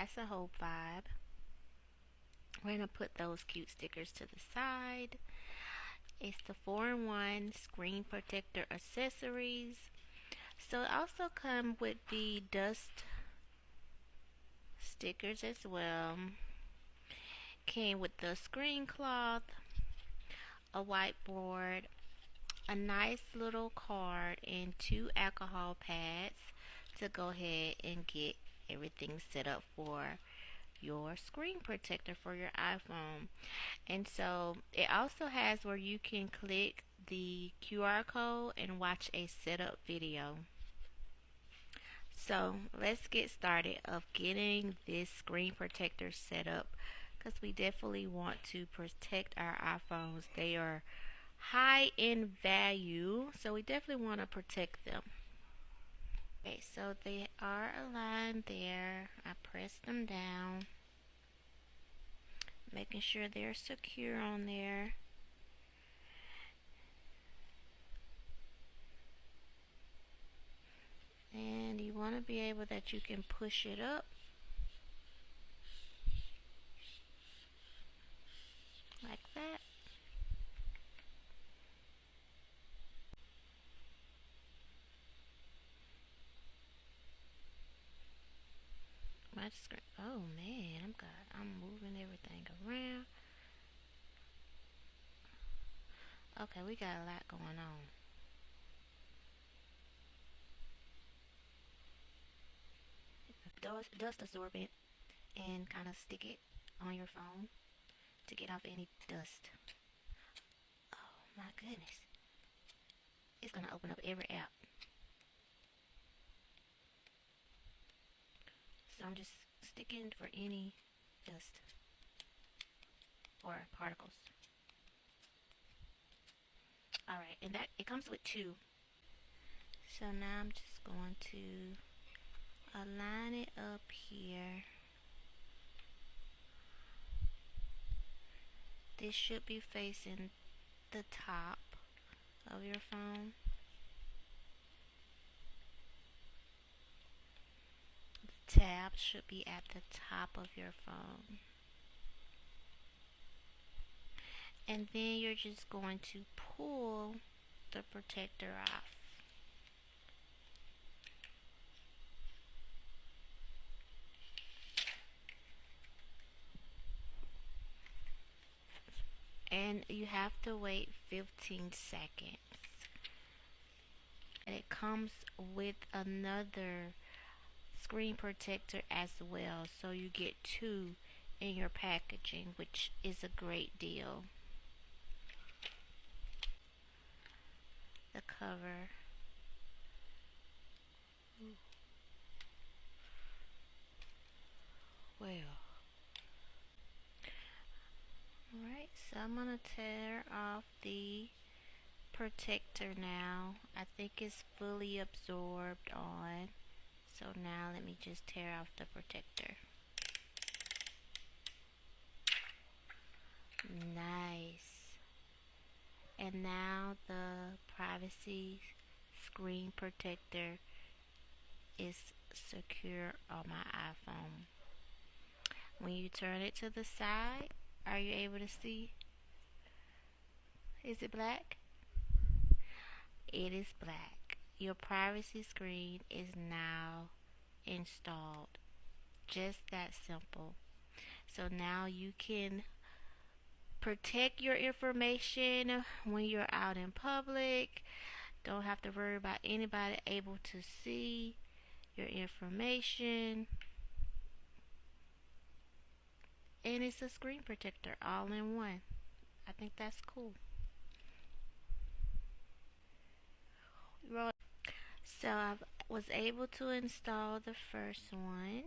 that's a whole vibe. We're gonna put those cute stickers to the side. It's the 4-in-1 screen protector accessories. So it also comes with the dust stickers as well. Came with the screen cloth, a whiteboard, a nice little card, and 2 alcohol pads to go ahead and get everything set up for your screen protector for your iPhone. And so it also has where you can click the QR code and watch a setup video. So let's get started of getting this screen protector set up, because we definitely want to protect our iPhones. They are high in value, so we definitely want to protect them. Okay, so they are aligned there. I press them down, making sure they're secure on there. And you want to be able that you can push it up like that. My screen. Oh man, I'm moving everything around. Okay, we got a lot going on. Dust absorbent, and kind of stick it on your phone to get off any dust. Oh my goodness. It's gonna open up every app. So I'm just sticking for any dust or particles. Alright, and that it comes with 2. So now I'm just going to align it up here. This should be facing the top of your phone. The tab should be at the top of your phone. And then you're just going to pull the protector off. And you have to wait 15 seconds. And it comes with another screen protector as well, so you get 2 in your packaging, which is a great deal. The cover. Well. Alright, so I'm gonna tear off the protector now. I think it's fully absorbed on. So now let me just tear off the protector. Nice. And now the privacy screen protector is secure on my iPhone. When you turn it to the side, are you able to see? Is it black? It is black. Your privacy screen is now installed. Just that simple. So now you can protect your information when you're out in public. Don't have to worry about anybody able to see your information. And it's a screen protector all in one. I think that's cool. So I was able to install the first one.